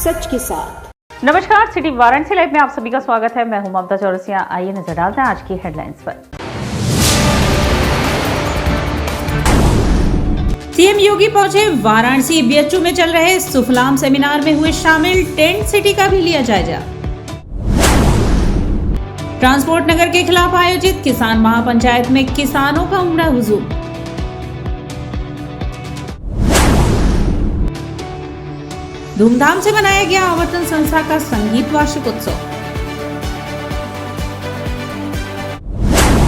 सच के साथ। नमस्कार, सिटी वाराणसी लाइव में आप सभी का स्वागत है। मैं हूं ममता चौरसिया। आइए नजर डालते हैं आज की हेडलाइंस पर। सीएम योगी पहुंचे वाराणसी। बीएचयू में चल रहे सुफलाम सेमिनार में हुए शामिल। टेंट सिटी का भी लिया जायजा। ट्रांसपोर्ट नगर के खिलाफ आयोजित किसान महापंचायत में किसानों का उमड़ा हुजूम। धूमधाम से मनाया गया आवर्तन संस्था का संगीत वार्षिकोत्सव।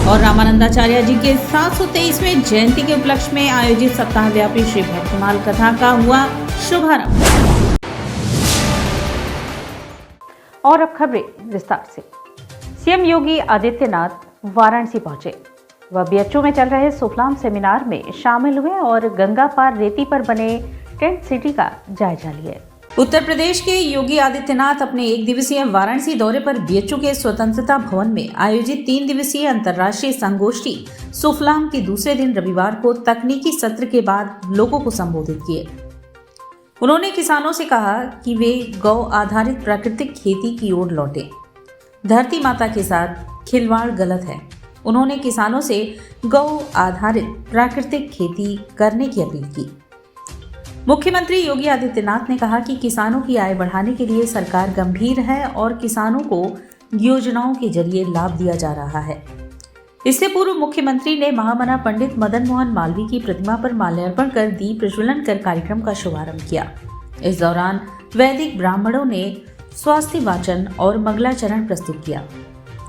और रामानंदाचार्य जी के 723वें जयंती के उपलक्ष्य में आयोजित सप्ताह व्यापी श्री भक्तमाल कथा का हुआ शुभारंभ। और अब खबरें विस्तार से। सीएम योगी आदित्यनाथ वाराणसी पहुंचे। वह बीएचयू में चल रहे सुफलाम सेमिनार में शामिल हुए और गंगा पार रेती पर बने टेंट सिटी का जायजा लिए। उत्तर प्रदेश के योगी आदित्यनाथ अपने एक दिवसीय वाराणसी दौरे पर बीएचयू के स्वतंत्रता भवन में आयोजित 3 दिवसीय अंतर्राष्ट्रीय संगोष्ठी सुफलाम के दूसरे दिन रविवार को तकनीकी सत्र के बाद लोगों को संबोधित किए। उन्होंने किसानों से कहा कि वे गौ आधारित प्राकृतिक खेती की ओर लौटे। धरती माता के साथ खिलवाड़ गलत है। उन्होंने किसानों से गौ आधारित प्राकृतिक खेती करने की अपील की। मुख्यमंत्री योगी आदित्यनाथ ने कहा कि किसानों की आय बढ़ाने के लिए सरकार गंभीर है और किसानों को योजनाओं के जरिए लाभ दिया जा रहा है। इससे पूर्व मुख्यमंत्री ने महामना पंडित मदन मोहन मालवीय की प्रतिमा पर माल्यार्पण कर दीप प्रज्वलन कर कार्यक्रम का शुभारंभ किया। इस दौरान वैदिक ब्राह्मणों ने स्वास्थ्य वाचन और मंगलाचरण प्रस्तुत किया।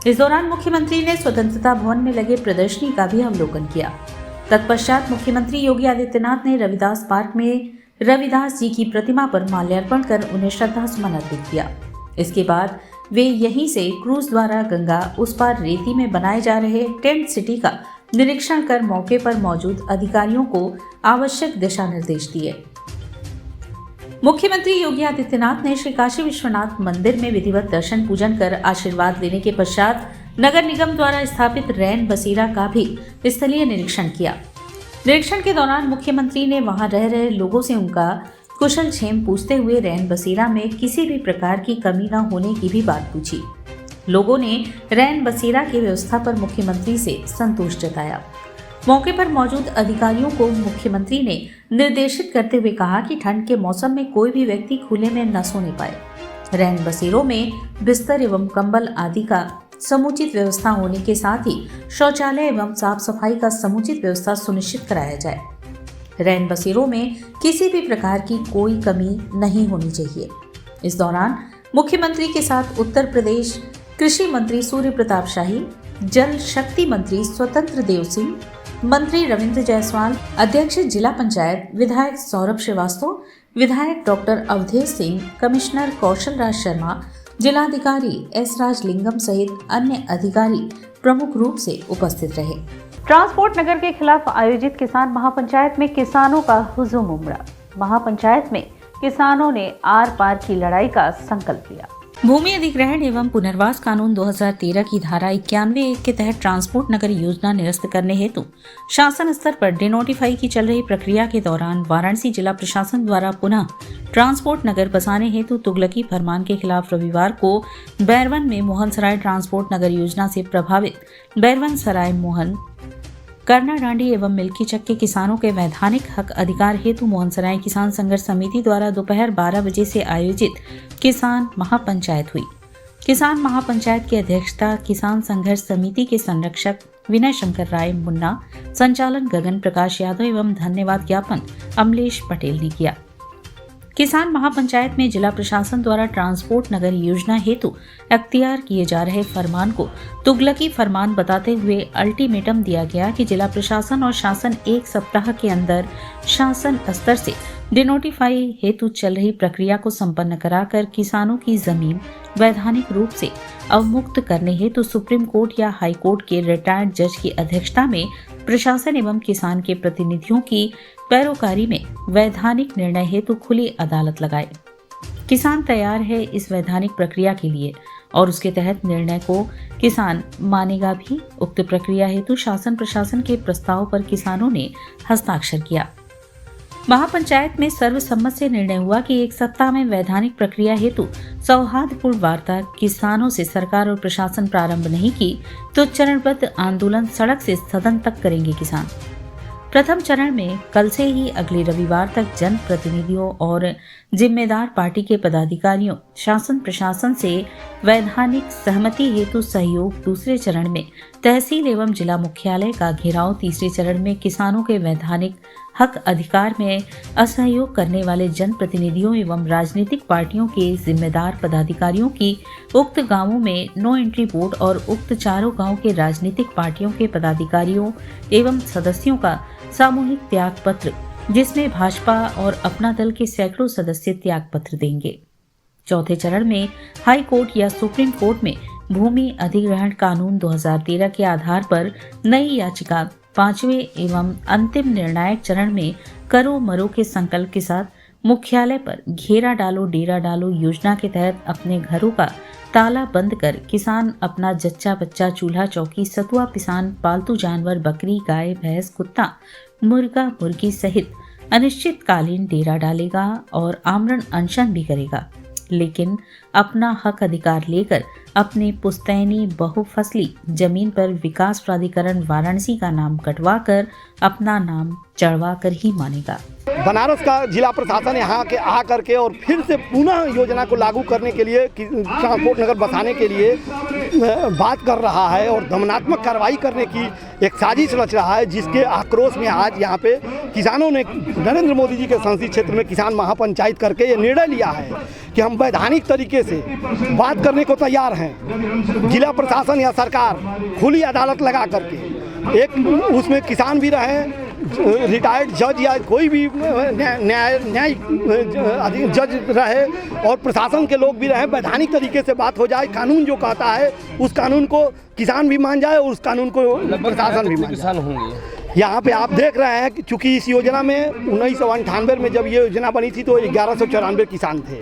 इस दौरान मुख्यमंत्री ने स्वतंत्रता भवन में लगे प्रदर्शनी का भी अवलोकन किया। तत्पश्चात मुख्यमंत्री योगी आदित्यनाथ ने रविदास पार्क में रविदास जी की प्रतिमा पर माल्यार्पण कर उन्हें श्रद्धासुमन अर्पित किया। इसके बाद वे यहीं से क्रूज द्वारा गंगा उस पार रेती में बनाए जा रहे टेंट सिटी का निरीक्षण कर मौके पर मौजूद अधिकारियों को आवश्यक दिशा निर्देश दिए। मुख्यमंत्री योगी आदित्यनाथ ने श्री काशी विश्वनाथ मंदिर में विधिवत दर्शन पूजन कर आशीर्वाद लेने के पश्चात नगर निगम द्वारा स्थापित रैन बसेरा का भी स्थलीय निरीक्षण किया। निरीक्षण के दौरान मुख्यमंत्री ने वहां रह रहे लोगों से उनका कुशल क्षेम पूछते हुए रैन बसेरा में किसी भी प्रकार की कमी न होने की भी बात पूछी। लोगों ने रैन बसेरा की व्यवस्था पर मुख्यमंत्री से संतोष जताया। मौके पर मौजूद अधिकारियों को मुख्यमंत्री ने निर्देशित करते हुए कहा कि ठंड के मौसम में कोई भी व्यक्ति खुले में न सोने पाए। रैन बसेरों में बिस्तर एवं कंबल आदि का समुचित व्यवस्था होने के साथ ही शौचालय एवं साफ सफाई का समुचित व्यवस्था सुनिश्चित कराया जाए। रैन बसेरों में किसी भी प्रकार की कोई कमी नहीं होनी चाहिए। इस दौरान मुख्यमंत्री के साथ उत्तर प्रदेश कृषि मंत्री सूर्य प्रताप शाही, जल शक्ति मंत्री स्वतंत्र देव सिंह, मंत्री रविंद्र जायसवाल, अध्यक्ष जिला पंचायत विधायक सौरभ श्रीवास्तव, विधायक डॉक्टर अवधेश सिंह, कमिश्नर कौशल राज शर्मा, जिलाधिकारी एस राजलिंगम सहित अन्य अधिकारी प्रमुख रूप से उपस्थित रहे। ट्रांसपोर्ट नगर के खिलाफ आयोजित किसान महापंचायत में किसानों का हुजूम उमड़ा। महापंचायत में किसानों ने आर पार की लड़ाई का संकल्प लिया। भूमि अधिग्रहण एवं पुनर्वास कानून 2013 की धारा 91(1) के तहत ट्रांसपोर्ट नगर योजना निरस्त करने हेतु शासन स्तर पर डिनोटिफाई की चल रही प्रक्रिया के दौरान वाराणसी जिला प्रशासन द्वारा पुनः ट्रांसपोर्ट नगर बसाने हेतु तुगलकी फरमान के खिलाफ रविवार को बैरवन में मोहनसराय ट्रांसपोर्ट नगर योजना से प्रभावित बैरवन सराय मोहन करना डांडी एवं मिल्कीचक के किसानों के वैधानिक हक अधिकार हेतु मोहनसराय किसान संघर्ष समिति द्वारा दोपहर 12 बजे से आयोजित किसान महापंचायत हुई। किसान महापंचायत की अध्यक्षता किसान संघर्ष समिति के संरक्षक विनय शंकर राय मुन्ना, संचालन गगन प्रकाश यादव एवं धन्यवाद ज्ञापन अमलेश पटेल ने किया। किसान महापंचायत में जिला प्रशासन द्वारा ट्रांसपोर्ट नगर योजना हेतु अख्तियार किए जा रहे फरमान को तुगलकी फरमान बताते हुए अल्टीमेटम दिया गया कि जिला प्रशासन और शासन 1 सप्ताह के अंदर शासन स्तर से डिनोटिफाई हेतु चल रही प्रक्रिया को संपन्न कराकर किसानों की जमीन वैधानिक रूप से अवमुक्त करने हेतु सुप्रीम कोर्ट या हाई कोर्ट के रिटायर्ड जज की अध्यक्षता में प्रशासन एवं किसान के प्रतिनिधियों की पैरोकारी में वैधानिक निर्णय हेतु खुली अदालत लगाए। किसान तैयार है इस वैधानिक प्रक्रिया के लिए और उसके तहत निर्णय को किसान मानेगा भी। उक्त प्रक्रिया हेतु शासन प्रशासन के प्रस्ताव पर किसानों ने हस्ताक्षर किया। महापंचायत में सर्वसम्मत से निर्णय हुआ कि एक सप्ताह में वैधानिक प्रक्रिया हेतु सौहार्दपूर्ण वार्ता किसानों से सरकार और प्रशासन प्रारंभ नहीं की तो चरणबद्ध आंदोलन सड़क से सदन तक करेंगे किसान। प्रथम चरण में कल से ही अगले रविवार तक जन प्रतिनिधियों और जिम्मेदार पार्टी के पदाधिकारियों शासन प्रशासन से वैधानिक सहमति हेतु सहयोग, दूसरे चरण में तहसील एवं जिला मुख्यालय का घेराव, तीसरे चरण में किसानों के वैधानिक हक अधिकार में असहयोग करने वाले जनप्रतिनिधियों एवं राजनीतिक पार्टियों के जिम्मेदार पदाधिकारियों की उक्त गांवों में नो एंट्री बोर्ड और उक्त चारों गांव के राजनीतिक पार्टियों के पदाधिकारियों एवं सदस्यों का सामूहिक त्याग पत्र, जिसमें भाजपा और अपना दल के सैकड़ों सदस्य त्याग पत्र देंगे। चौथे चरण में हाई कोर्ट या सुप्रीम कोर्ट में भूमि अधिग्रहण कानून 2013 के आधार पर नई याचिका, पांचवें एवं अंतिम निर्णायक चरण में करो मरो के संकल्प के साथ मुख्यालय पर घेरा डालो डेरा डालो योजना के तहत अपने घरों का ताला बंद कर किसान अपना जच्चा बच्चा, चूल्हा चौकी, सतुआ पिसान, पालतू जानवर, बकरी, गाय, भैंस, कुत्ता, मुर्गा, मुर्गी सहित अनिश्चितकालीन डेरा डालेगा और आमरण अनशन भी करेगा, लेकिन अपना हक अधिकार लेकर अपने पुश्तैनी बहुफसली जमीन पर विकास प्राधिकरण वाराणसी का नाम कटवा कर अपना नाम चढ़वा कर ही मानेगा। बनारस का जिला प्रशासन यहाँ के आ करके और फिर से पुनः योजना को लागू करने के लिए, ट्रांसपोर्ट नगर बसाने के लिए बात कर रहा है और दमनात्मक कार्रवाई करने की एक साजिश रच रहा है, जिसके आक्रोश में आज यहाँ पे किसानों ने नरेंद्र मोदी जी के संसदीय क्षेत्र में किसान महापंचायत करके ये निर्णय लिया है कि हम वैधानिक तरीके से बात करने को तैयार हैं। जिला प्रशासन या सरकार खुली अदालत लगा करके एक उसमें किसान भी रहे, रिटायर्ड जज या कोई भी न्यायिक जज रहे और प्रशासन के लोग भी रहे, वैधानिक तरीके से बात हो जाए। कानून जो कहता है उस कानून को किसान भी मान जाए और उस कानून को प्रशासन भी मान जाए। यहाँ पे आप देख रहे हैं कि चूँकि इस योजना में 1998 में जब ये योजना बनी थी तो 1194 किसान थे,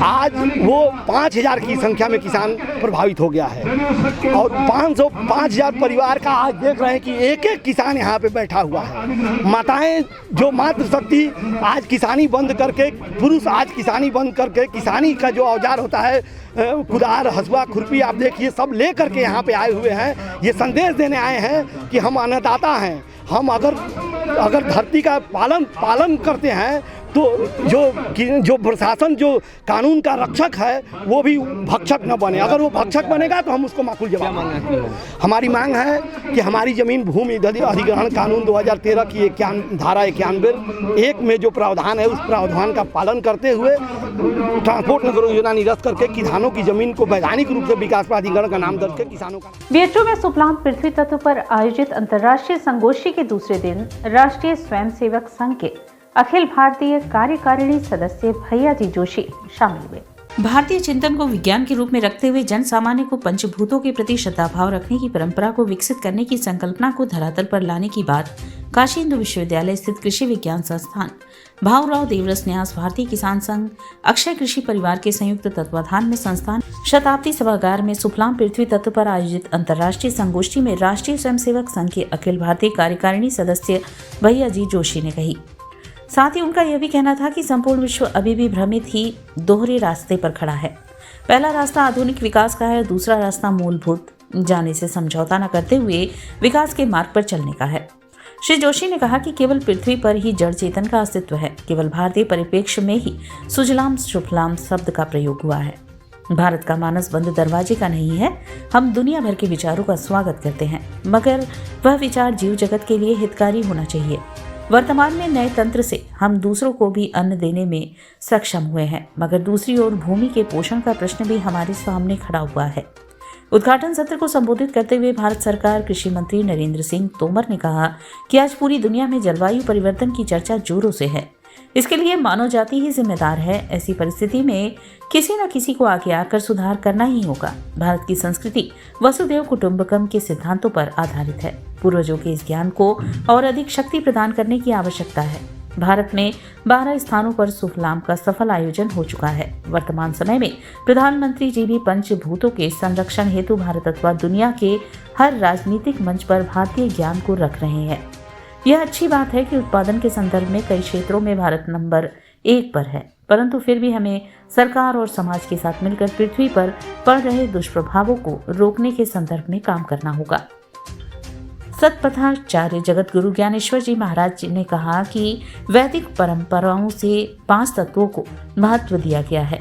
आज वो 5000 की संख्या में किसान प्रभावित हो गया है और 5000 परिवार का आज देख रहे हैं कि एक एक किसान यहाँ पे बैठा हुआ है। माताएं जो मातृशक्ति आज किसानी बंद करके, पुरुष आज किसानी बंद करके, किसानी का जो औजार होता है कुदार, हसुआ, खुरपी, आप देखिए सब ले करके यहाँ पे आए हुए हैं। ये संदेश देने आए हैं कि हम अन्नदाता हैं, हम अगर धरती का पालन करते हैं तो जो प्रशासन जो कानून का रक्षक है वो भी भक्षक न बने। अगर वो भक्षक बनेगा तो हम उसको माकूल जवाब मांगेंगे। हमारी मांग है कि हमारी जमीन भूमि अधिग्रहण कानून 2013 की धारा 91 में जो प्रावधान है उस प्रावधान का पालन करते हुए ट्रांसपोर्ट नगर योजना निरस्त करके किसानों की जमीन को वैधानिक रूप से विकास प्राधिकरण का नाम दर्ज कर किसानों का। बीएचयू में सुफलाम पृथ्वी तत्व पर आयोजित अंतर्राष्ट्रीय संगोष्ठी के दूसरे दिन राष्ट्रीय स्वयंसेवक संघ के अखिल भारतीय कार्यकारिणी सदस्य भैयाजी जोशी शामिल हुए। भारतीय चिंतन को विज्ञान के रूप में रखते हुए जन सामान्य को पंचभूतों के प्रति श्रद्धाभाव रखने की परंपरा को विकसित करने की संकल्पना को धरातल पर लाने की बात काशी हिंदू विश्वविद्यालय स्थित कृषि विज्ञान संस्थान, भाऊराव देवरस न्यास, भारतीय किसान संघ, अक्षय कृषि परिवार के संयुक्त तत्वाधान में संस्थान शताब्दी सभागार में सुफलाम पृथ्वी तत्व पर आयोजित अंतर्राष्ट्रीय संगोष्ठी में राष्ट्रीय स्वयंसेवक संघ के अखिल भारतीय कार्यकारिणी सदस्य भैयाजी जोशी ने कही। साथ ही उनका यह भी कहना था कि संपूर्ण विश्व अभी भी भ्रमित ही दोहरे रास्ते पर खड़ा है। पहला रास्ता आधुनिक विकास का है, दूसरा रास्ता मूलभूत जाने से समझौता न करते हुए विकास के मार्ग पर चलने का है। श्री जोशी ने कहा कि केवल पृथ्वी पर ही जड़ चेतन का अस्तित्व है, केवल भारतीय परिप्रेक्ष्य में ही सुजलाम सुफलाम शब्द का प्रयोग हुआ है। भारत का मानस बंद दरवाजे का नहीं है। हम दुनिया भर के विचारों का स्वागत करते हैं, मगर वह विचार जीव जगत के लिए हितकारी होना चाहिए। वर्तमान में नए तंत्र से हम दूसरों को भी अन्न देने में सक्षम हुए हैं, मगर दूसरी ओर भूमि के पोषण का प्रश्न भी हमारे सामने खड़ा हुआ है। उद्घाटन सत्र को संबोधित करते हुए भारत सरकार कृषि मंत्री नरेंद्र सिंह तोमर ने कहा कि आज पूरी दुनिया में जलवायु परिवर्तन की चर्चा जोरों से है। इसके लिए मानव जाति ही जिम्मेदार है। ऐसी परिस्थिति में किसी न किसी को आगे आकर सुधार करना ही होगा। भारत की संस्कृति वसुधैव कुटुंबकम के सिद्धांतों पर आधारित है। पूर्वजों के इस ज्ञान को और अधिक शक्ति प्रदान करने की आवश्यकता है। भारत में 12 स्थानों पर सुफलाम का सफल आयोजन हो चुका है। वर्तमान समय में प्रधानमंत्री जी भी पंचभूतों के संरक्षण हेतु भारत अथवा दुनिया के हर राजनीतिक मंच पर भारतीय ज्ञान को रख रहे हैं। यह अच्छी बात है कि उत्पादन के संदर्भ में कई क्षेत्रों में भारत नंबर 1 पर है, परंतु फिर भी हमें सरकार और समाज के साथ मिलकर पृथ्वी पर पड़ रहे दुष्प्रभावों को रोकने के संदर्भ में काम करना होगा। सतपथाचार्य जगत गुरु ज्ञानेश्वर जी महाराज जी ने कहा कि वैदिक परंपराओं से 5 तत्वों को महत्व दिया गया है।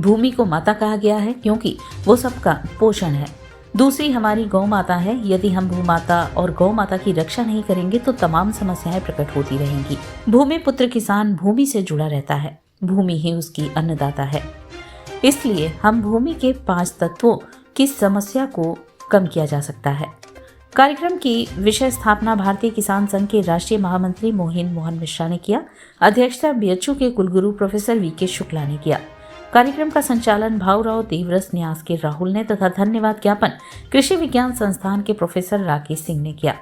भूमि को माता कहा गया है क्योंकि वो सबका पोषण है। दूसरी हमारी गौ माता है। यदि हम भूमाता और गौ माता की रक्षा नहीं करेंगे तो तमाम समस्याएं प्रकट होती रहेंगी। भूमि पुत्र किसान भूमि से जुड़ा रहता है, भूमि ही उसकी अन्नदाता है। इसलिए हम भूमि के 5 तत्वों की समस्या को कम किया जा सकता है। कार्यक्रम की विषय स्थापना भारतीय किसान संघ के राष्ट्रीय महामंत्री मोहन मिश्रा ने किया। अध्यक्षता बीएचयू के कुलगुरु प्रोफेसर वीके शुक्ला ने किया। कार्यक्रम का संचालन भाऊराव देवरस न्यास के राहुल ने तथा धन्यवाद ज्ञापन कृषि विज्ञान संस्थान के प्रोफेसर राकेश सिंह ने किया।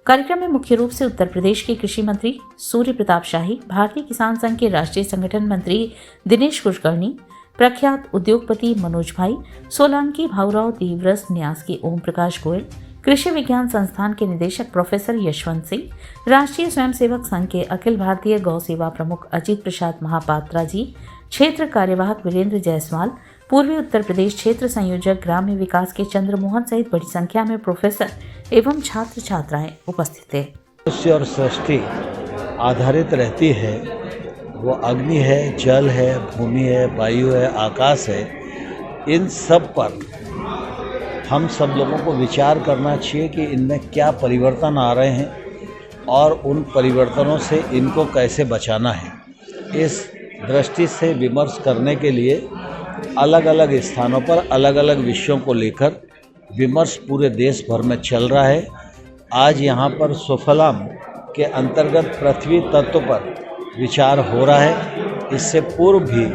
कार्यक्रम में मुख्य रूप से उत्तर प्रदेश के कृषि मंत्री सूर्य प्रताप शाही, भारतीय किसान संघ के राष्ट्रीय संगठन मंत्री दिनेश कुलकर्णी, प्रख्यात उद्योगपति मनोज भाई सोलंकी, भाऊराव देवरस न्यास के ओम प्रकाश गोयल, कृषि विज्ञान संस्थान के निदेशक प्रोफेसर यशवंत सिंह, राष्ट्रीय स्वयंसेवक संघ के अखिल भारतीय गौ सेवा प्रमुख अजीत प्रसाद महापात्रा जी, क्षेत्र कार्यवाहक वीरेंद्र जायसवाल, पूर्वी उत्तर प्रदेश क्षेत्र संयोजक ग्राम्य विकास के चंद्रमोहन सहित बड़ी संख्या में प्रोफेसर एवं छात्र छात्राएं उपस्थित थे। मनुष्य और सृष्टि आधारित रहती है, वो अग्नि है, जल है, भूमि है, वायु है, आकाश है। इन सब पर हम सब लोगों को विचार करना चाहिए कि इनमें क्या परिवर्तन आ रहे हैं और उन परिवर्तनों से इनको कैसे बचाना है। इस दृष्टि से विमर्श करने के लिए अलग अलग स्थानों पर अलग अलग विषयों को लेकर विमर्श पूरे देश भर में चल रहा है। आज यहाँ पर सुफलाम के अंतर्गत पृथ्वी तत्व पर विचार हो रहा है। इससे पूर्व भी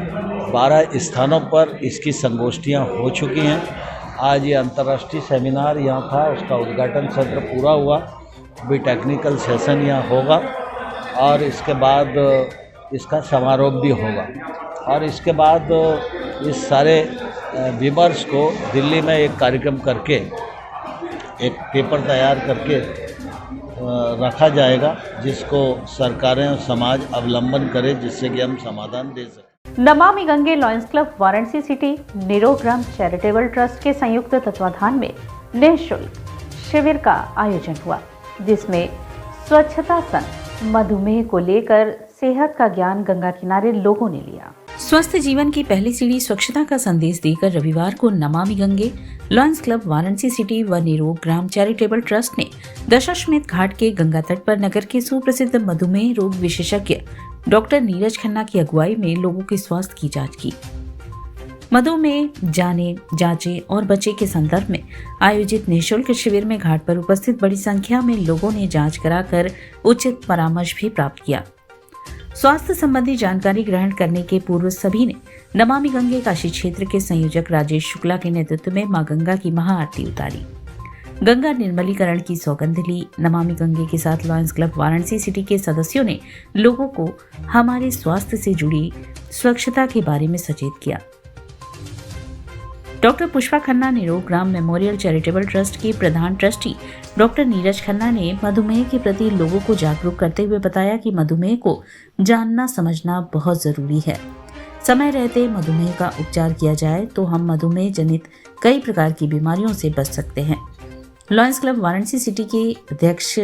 12 स्थानों पर इसकी संगोष्ठियाँ हो चुकी हैं। आज ये अंतर्राष्ट्रीय सेमिनार यहाँ था, उसका उद्घाटन सत्र पूरा हुआ। अभी टेक्निकल सेशन यहाँ होगा और इसके बाद इसका समारोह भी होगा और इसके बाद इस सारे विमर्श को दिल्ली में एक कार्यक्रम करके एक पेपर तैयार करके रखा जाएगा, जिसको सरकारें और समाज अवलंबन करे, जिससे कि हम समाधान दे सकें। Namami Gange lions club Varanasi city निरोग्राम चैरिटेबल ट्रस्ट के संयुक्त तत्वाधान में निःशुल्क शिविर का आयोजन हुआ, जिसमें स्वच्छता संग मधुमेह को लेकर सेहत का ज्ञान गंगा किनारे लोगों ने लिया। स्वस्थ जीवन की पहली सीढ़ी स्वच्छता का संदेश देकर रविवार को Namami Gange lions club Varanasi city व निरोग ग्राम चैरिटेबल ट्रस्ट ने दशाश्वमेध घाट के गंगा तट पर नगर के सुप्रसिद्ध मधुमेह रोग विशेषज्ञ डॉक्टर नीरज खन्ना की अगुवाई में लोगों के स्वास्थ्य की जांच की। मधुमेह जाने, जांचे और बचे के संदर्भ में आयोजित निःशुल्क शिविर में घाट पर उपस्थित बड़ी संख्या में लोगों ने जांच कराकर उचित परामर्श भी प्राप्त किया। स्वास्थ्य संबंधी जानकारी ग्रहण करने के पूर्व सभी ने नमामि गंगे काशी क्षेत्र के संयोजक राजेश शुक्ला के नेतृत्व में मां गंगा की महाआरती उतारी, गंगा निर्मलीकरण की सौगंध ली। नमामि गंगे के साथ लॉयंस क्लब वाराणसी सिटी के सदस्यों ने लोगों को हमारे स्वास्थ्य से जुड़ी स्वच्छता के बारे में सचेत किया। डॉक्टर पुष्पा खन्ना निरोग ग्राम मेमोरियल चैरिटेबल ट्रस्ट के प्रधान ट्रस्टी डॉक्टर नीरज खन्ना ने मधुमेह के प्रति लोगों को जागरूक करते हुए बताया कि मधुमेह को जानना समझना बहुत जरूरी है। समय रहते मधुमेह का उपचार किया जाए तो हम मधुमेह जनित कई प्रकार की बीमारियों से बच सकते हैं। लॉयंस क्लब वाराणसी सिटी के अध्यक्ष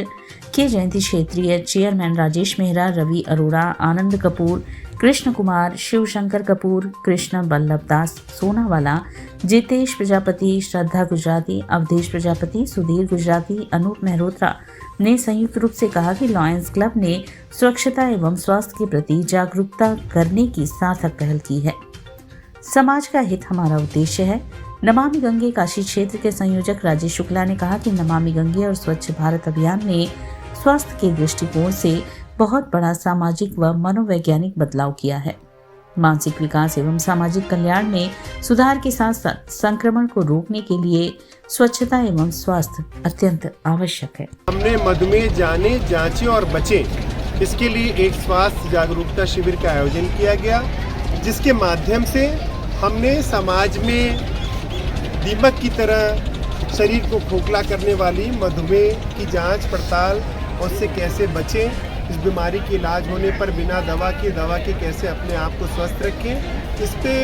के जयंती, क्षेत्रीय चेयरमैन राजेश मेहरा, रवि अरोड़ा, आनंद कपूर, कृष्ण कुमार, शिवशंकर कपूर, कृष्ण बल्लभ दास सोनावाला, जितेश प्रजापति, श्रद्धा गुजराती, अवधेश प्रजापति, सुधीर गुजराती, अनूप मेहरोत्रा ने संयुक्त रूप से कहा कि लॉयंस क्लब ने स्वच्छता एवं स्वास्थ्य के प्रति जागरूकता करने की सार्थक पहल की है। समाज का हित हमारा उद्देश्य है। नमामि गंगे काशी क्षेत्र के संयोजक राजेश शुक्ला ने कहा कि नमामि गंगे और स्वच्छ भारत अभियान ने स्वास्थ्य के दृष्टिकोण से बहुत बड़ा सामाजिक व मनोवैज्ञानिक बदलाव किया है। मानसिक विकास एवं सामाजिक कल्याण में सुधार के साथ साथ संक्रमण को रोकने के लिए स्वच्छता एवं स्वास्थ्य अत्यंत आवश्यक है। हमने मधुमेह जाने, जांचे और बचे, इसके लिए एक स्वास्थ्य जागरूकता शिविर का आयोजन किया गया, जिसके माध्यम से हमने समाज में दीमक की तरह शरीर को खोखला करने वाली मधुमेह की जांच पड़ताल और उससे कैसे बचें, इस बीमारी के इलाज होने पर बिना दवा के कैसे अपने आप को स्वस्थ रखें, इस पे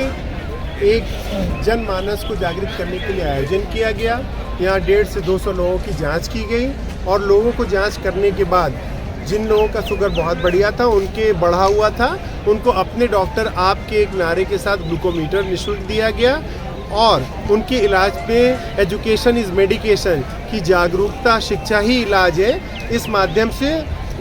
एक जनमानस को जागृत करने के लिए आयोजन किया गया। यहाँ 150 से 200 लोगों की जांच की गई और लोगों को जांच करने के बाद जिन लोगों का शुगर बहुत बढ़िया था, उनके बढ़ा हुआ था, उनको अपने डॉक्टर आपके एक नारे के साथ ग्लूकोमीटर निःशुल्क दिया गया और उनके इलाज पे एजुकेशन इज़ मेडिकेशन की जागरूकता, शिक्षा ही इलाज है, इस माध्यम से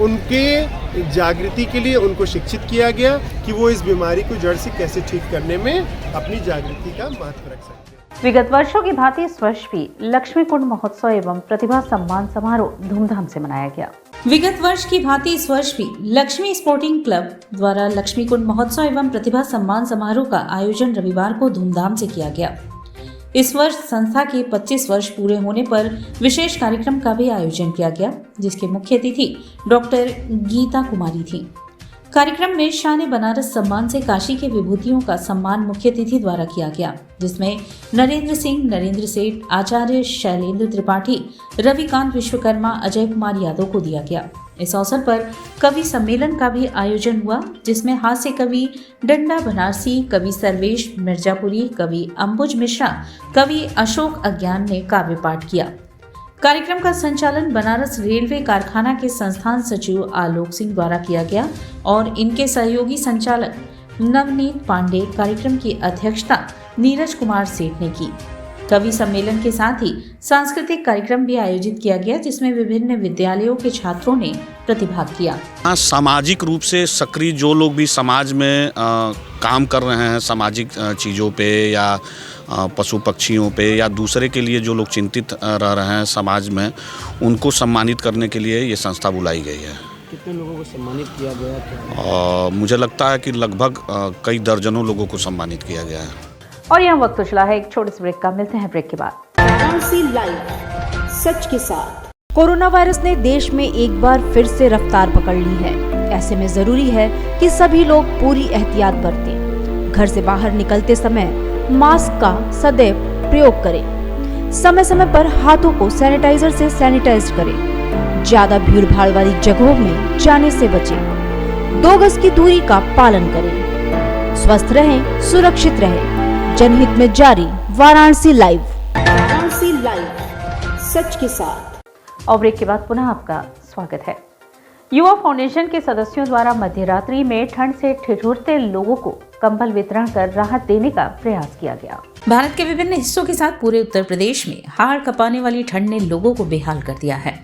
उनके जागृति के लिए उनको शिक्षित किया गया कि वो इस बीमारी को जड़ से कैसे ठीक करने में अपनी जागृति का महत्व रख सकते हैं। विगत वर्षों की भांति इस वर्ष भी लक्ष्मी कुंड महोत्सव एवं प्रतिभा सम्मान समारोह धूमधाम से मनाया गया। विगत वर्ष की भांति इस वर्ष भी लक्ष्मी स्पोर्टिंग क्लब द्वारा लक्ष्मी कुंड महोत्सव एवं प्रतिभा सम्मान समारोह का आयोजन रविवार को धूमधाम से किया गया। इस वर्ष संस्था के 25 वर्ष पूरे होने पर विशेष कार्यक्रम का भी आयोजन किया गया, जिसके मुख्य अतिथि डॉक्टर गीता कुमारी थी। कार्यक्रम में शान बनारस सम्मान से काशी के विभूतियों का सम्मान मुख्य अतिथि द्वारा किया गया, जिसमें नरेंद्र सिंह, नरेंद्र सेठ, आचार्य शैलेंद्र त्रिपाठी, रविकांत विश्वकर्मा, अजय कुमार यादव को दिया गया। इस अवसर पर कवि सम्मेलन का भी आयोजन हुआ, जिसमें हास्य कवि डंडा बनारसी, कवि सर्वेश मिर्जापुरी, कवि अंबुज मिश्रा, कवि अशोक अज्ञान ने काव्य पाठ किया। कार्यक्रम का संचालन बनारस रेलवे कारखाना के संस्थान सचिव आलोक सिंह द्वारा किया गया और इनके सहयोगी संचालक नवनीत पांडे, कार्यक्रम की अध्यक्षता नीरज कुमार सेठ ने की। कवि सम्मेलन के साथ ही सांस्कृतिक कार्यक्रम भी आयोजित किया गया, जिसमें विभिन्न विद्यालयों के छात्रों ने प्रतिभाग किया। सामाजिक रूप से सक्रिय जो लोग भी समाज में काम कर रहे हैं, सामाजिक चीज़ों पे या पशु पक्षियों पे या दूसरे के लिए जो लोग चिंतित रह रहे हैं समाज में, उनको सम्मानित करने के लिए ये संस्था बुलाई गई है। कितने लोगों को सम्मानित किया गया? मुझे लगता है कि लगभग कई दर्जनों लोगों को सम्मानित किया गया है। और यहाँ वक्त उछला है एक छोटे से ब्रेक का, मिलते हैं ब्रेक के बाद। वाराणसी लाइव, सच के साथ। कोरोना वायरस ने देश में एक बार फिर से रफ्तार पकड़ ली है। ऐसे में जरूरी है कि सभी लोग पूरी एहतियात बरतें। घर से बाहर निकलते समय मास्क का सदैव प्रयोग करें। समय समय पर हाथों को सैनिटाइजर से सैनिटाइज करें। ज्यादा भीड़ भाड़ वाली जगहों में जाने से बचें। 2 गज की दूरी का पालन करें। स्वस्थ रहें, सुरक्षित रहें। जनहित में जारी वाराणसी लाइव। वाराणसी लाइव, सच के साथ। और ब्रेक के बाद पुनः आपका स्वागत है। युवा फाउंडेशन के सदस्यों द्वारा मध्यरात्रि में ठंड से ठिठुरते लोगों को कंबल वितरण कर राहत देने का प्रयास किया गया। भारत के विभिन्न हिस्सों के साथ पूरे उत्तर प्रदेश में हाड़ कपाने वाली ठंड ने लोगों को बेहाल कर दिया है।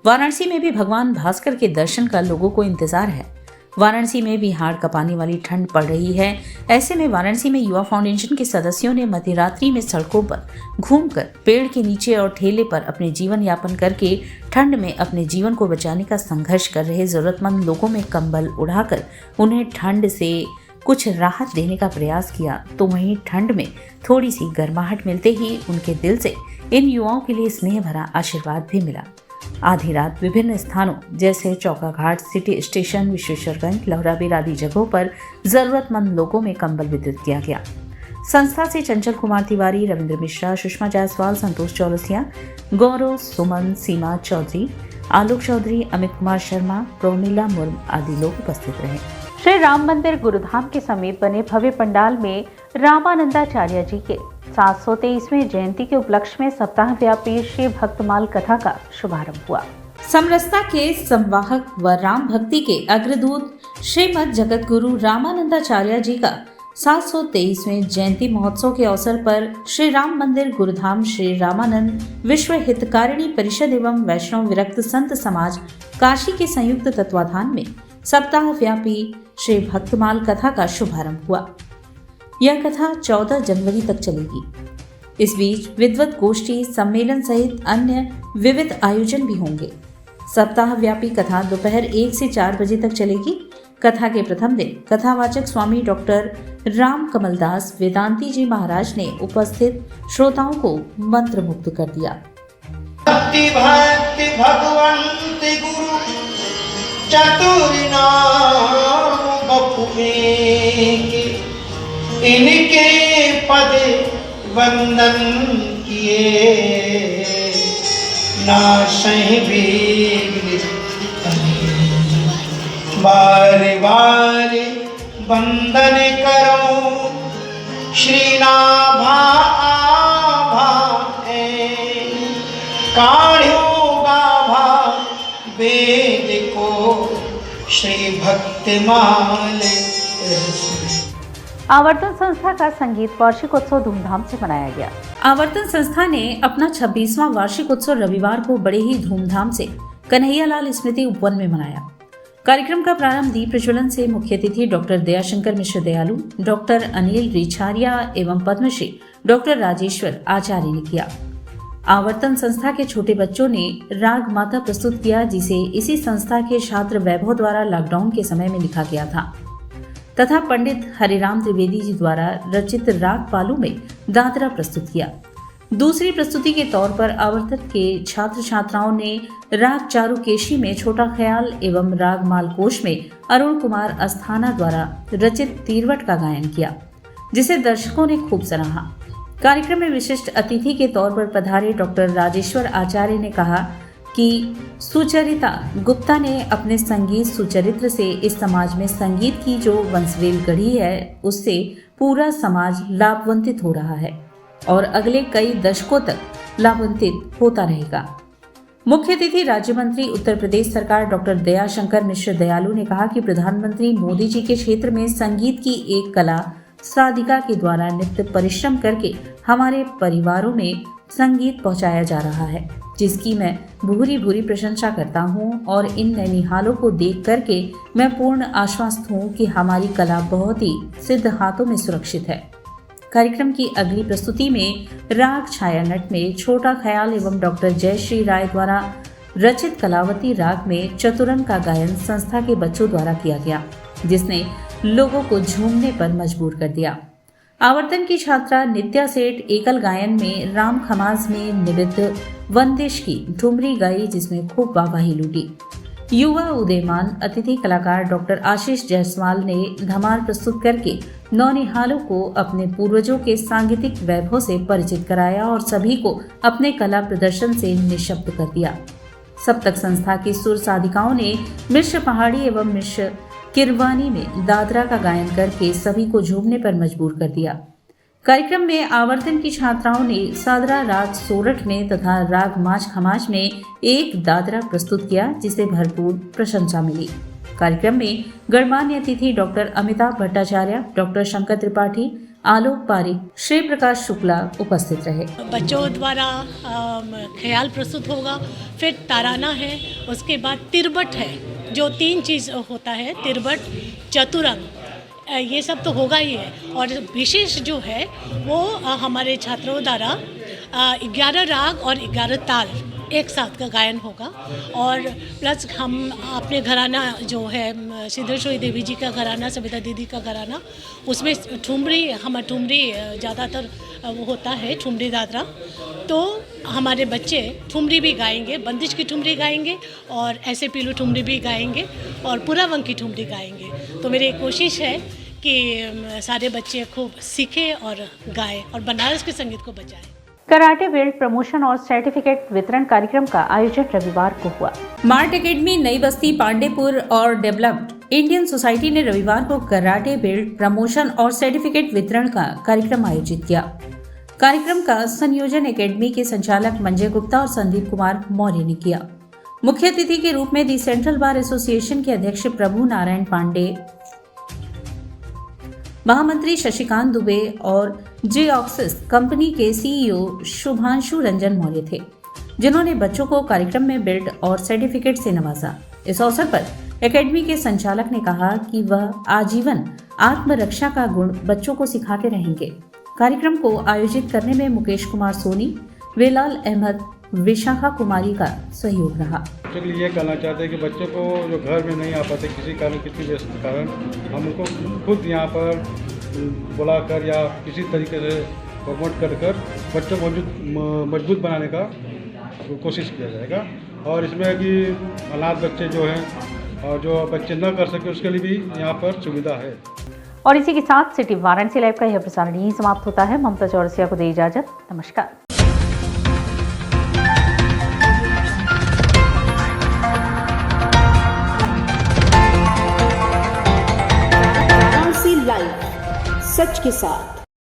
वाराणसी में भी भगवान भास्कर के दर्शन का लोगों को इंतजार है। वाराणसी में भी हाड़ कपाने वाली ठंड पड़ रही है। ऐसे में वाराणसी में युवा फाउंडेशन के सदस्यों ने मध्यरात्रि में सड़कों पर घूमकर पेड़ के नीचे और ठेले पर अपने जीवन यापन करके ठंड में अपने जीवन को बचाने का संघर्ष कर रहे जरूरतमंद लोगों में कंबल उड़ाकर उन्हें ठंड से कुछ राहत देने का प्रयास किया। तो वहीं ठंड में थोड़ी सी गर्माहट मिलते ही उनके दिल से इन युवाओं के लिए स्नेह भरा आशीर्वाद भी मिला। आधी रात विभिन्न स्थानों जैसे चौका घाट, सिटी स्टेशन, विश्वेश्वरगंज, लहराबेर आदि जगहों पर जरूरतमंद लोगों में कंबल वितरित किया गया। संस्था से चंचल कुमार तिवारी, रविंद्र मिश्रा, सुषमा जायसवाल, संतोष चौरसिया, गौरव, सुमन, सीमा चौधरी, आलोक चौधरी, अमित कुमार शर्मा, प्रोनिला मुर्म आदि लोग उपस्थित रहे। श्री राम मंदिर गुरुधाम के समीप बने भव्य पंडाल में रामानंदाचार्य जी के 723वें जयंती के उपलक्ष्य में सप्ताह व्यापी श्री भक्तमाल कथा का शुभारंभ हुआ। समरसता के संवाहक व राम भक्ति के अग्रदूत श्रीमद जगत गुरु रामानंदाचार्य जी का 723वें जयंती महोत्सव के अवसर पर श्री राम मंदिर गुरुधाम श्री रामानंद विश्व हितकारिणी परिषद एवं वैष्णव विरक्त संत समाज काशी के संयुक्त तत्वाधान में सप्ताह व्यापी श्री भक्तमाल कथा का शुभारंभ हुआ। यह कथा 14 जनवरी तक चलेगी। इस बीच विद्वत गोष्ठी, सम्मेलन सहित अन्य विविध आयोजन भी होंगे। सप्ताह व्यापी कथा दोपहर 1 से 4 बजे तक चलेगी। कथा के प्रथम दिन कथावाचक स्वामी डॉक्टर राम कमलदास वेदांती जी महाराज ने उपस्थित श्रोताओं को मंत्र मुग्ध कर दिया। भक्ति भक्ति भगवंत गुरु चतुर नाम बपुए के, इनके पद वंदन किए नासहि विघ्न बारे बारे वंदन करो श्रीनाभा आभा काढ़ो गाभा वेद को श्री भक्तिमाल। आवर्तन संस्था का संगीत वार्षिक उत्सव धूमधाम से मनाया गया। आवर्तन संस्था ने अपना 26वां वार्षिक उत्सव रविवार को बड़े ही धूमधाम से कन्हैयालाल स्मृति उपवन में मनाया। कार्यक्रम का प्रारंभ दीप प्रज्वलन से मुख्य अतिथि डॉक्टर दयाशंकर मिश्र दयालु, डॉक्टर अनिल रिछारिया एवं पद्मश्री डॉक्टर राजेश्वर आचार्य ने किया। आवर्तन संस्था के छोटे बच्चों ने राग माता प्रस्तुत किया, जिसे इसी संस्था के छात्र वैभव द्वारा लॉकडाउन के समय में लिखा गया था, तथा पंडित हरिराम त्रिवेदी जी द्वारा रचित राग पालू में दादरा प्रस्तुत किया। दूसरी प्रस्तुति के तौर पर आवर्तन के छात्र छात्राओं ने राग चारुकेशी में छोटा ख्याल एवं राग मालकोश में अरुण कुमार अस्थाना द्वारा रचित तिरवट का गायन किया, जिसे दर्शकों ने खूब सराहा। कार्यक्रम में विशिष्ट अतिथि के तौर पर पधारे डॉक्टर राजेश्वर आचार्य ने कहा कि सुचरिता गुप्ता ने अपने संगीत सुचरित्र से इस समाज में संगीत की जो वंशवेल गढ़ी है, उससे पूरा समाज लाभान्वित हो रहा है और अगले कई दशकों तक लाभान्वित होता रहेगा। मुख्य अतिथि राज्य मंत्री उत्तर प्रदेश सरकार डॉक्टर दयाशंकर मिश्र दयालु ने कहा कि प्रधानमंत्री मोदी जी के क्षेत्र में संगीत की एक कला साधिका के द्वारा नित्य परिश्रम करके हमारे परिवारों में संगीत पहुंचाया जा रहा है, जिसकी मैं भूरी भूरी प्रशंसा करता हूं और इन नैनीहालों को देख करके मैं पूर्ण आश्वस्त हूं कि हमारी कला बहुत ही सिद्ध हाथों में सुरक्षित है। कार्यक्रम की अगली प्रस्तुति में राग छायानट में छोटा ख्याल एवं डॉक्टर जयश्री राय द्वारा रचित कलावती राग में चतुरंग का गायन संस्था के बच्चों द्वारा किया गया, जिसने लोगों को झूमने पर मजबूर कर दिया। आवर्तन की छात्रा नित्या सेठ एकल गायन में राम खमाज में निबद्ध वंदिश की ठुमरी गाई, जिसमें खूब वाहवाही लूटी। युवा उदयमान अतिथि कलाकार डॉक्टर आशीष जायसवाल ने धमाल प्रस्तुत करके नौनिहालों को अपने पूर्वजों के सांगीतिक वैभव से परिचित कराया और सभी को अपने कला प्रदर्शन से निशब्द कर दिया। सप्तक संस्था की सुर साधिकाओं ने मिश्र पहाड़ी एवं मिश्र किरवानी में दादरा का गायन करके सभी को झूमने पर मजबूर कर दिया। कार्यक्रम में आवर्तन की छात्राओं ने सादरा राग सोरठ में तथा राग माच खमाज में एक दादरा प्रस्तुत किया, जिसे भरपूर प्रशंसा मिली। कार्यक्रम में गणमान्य अतिथि डॉक्टर अमिताभ भट्टाचार्य, डॉक्टर शंकर त्रिपाठी, आलोक पारिक, श्री प्रकाश शुक्ला उपस्थित रहे। बच्चों द्वारा ख्याल प्रस्तुत होगा, फिर ताराना है, उसके बाद तिरबट है, जो 3 चीज़ होता है, तिरबट, चतुरंग, ये सब तो होगा ही है। और विशेष जो है वो हमारे छात्रों द्वारा 11 राग और 11 ताल एक साथ का गायन होगा। और प्लस हम अपने घराना जो है सिद्धेश्वरी देवी जी का घराना, सविता दीदी का घराना, उसमें ठुमरी ज़्यादातर वो होता है, ठुमरी दादरा। तो हमारे बच्चे ठुमरी भी गाएंगे, बंदिश की ठुमरी गाएंगे और ऐसे पीलू ठुमरी भी गाएंगे और पुरावंग की ठुमरी गाएंगे। तो मेरी कोशिश है कि सारे बच्चे खूब सीखें और गाएं और बनारस के संगीत को बचाएं। कराटे बेल्ट प्रमोशन और सर्टिफिकेट वितरण कार्यक्रम का आयोजन रविवार को हुआ। मार्ट एकेडमी, नई बस्ती, पांडेपुर और डेवलप्ड इंडियन सोसाइटी ने रविवार को कराटे बेल्ट प्रमोशन और सर्टिफिकेट वितरण का कार्यक्रम आयोजित किया। कार्यक्रम का संयोजन एकेडमी के संचालक मंजय गुप्ता और संदीप कुमार मौर्य ने किया। मुख्य अतिथि के रूप में दी सेंट्रल बार एसोसिएशन के अध्यक्ष प्रभु नारायण पांडे, महामंत्री शशिकांत दुबे और जे ऑक्सिस कंपनी के सीईओ शुभांशु रंजन मौर्य थे, जिन्होंने बच्चों को कार्यक्रम में बेल्ट और सर्टिफिकेट से नवाजा। इस अवसर पर एकेडमी के संचालक ने कहा कि वह आजीवन आत्मरक्षा का गुण बच्चों को सिखाते रहेंगे। कार्यक्रम को आयोजित करने में मुकेश कुमार सोनी, वेलाल अहमद, विशाखा कुमारी का सहयोग रहा। बच्चों के लिए ये कहना चाहते हैं कि बच्चों को जो घर में नहीं आ पाते किसी कारण, किसी व्यस्त कारण, हम उनको खुद यहाँ पर बुलाकर या किसी तरीके से प्रमोट कर बच्चों को मजबूत बनाने का कोशिश किया जाएगा। और इसमें कि अनाथ बच्चे जो हैं और जो बच्चे न कर सके उसके लिए भी यहाँ पर सुविधा है। और इसी के साथ सिटी वाराणसी लाइव का यह प्रसारण यहीं समाप्त होता है। ममता चौरसिया को दे इजाजत। नमस्कार। सच के साथ।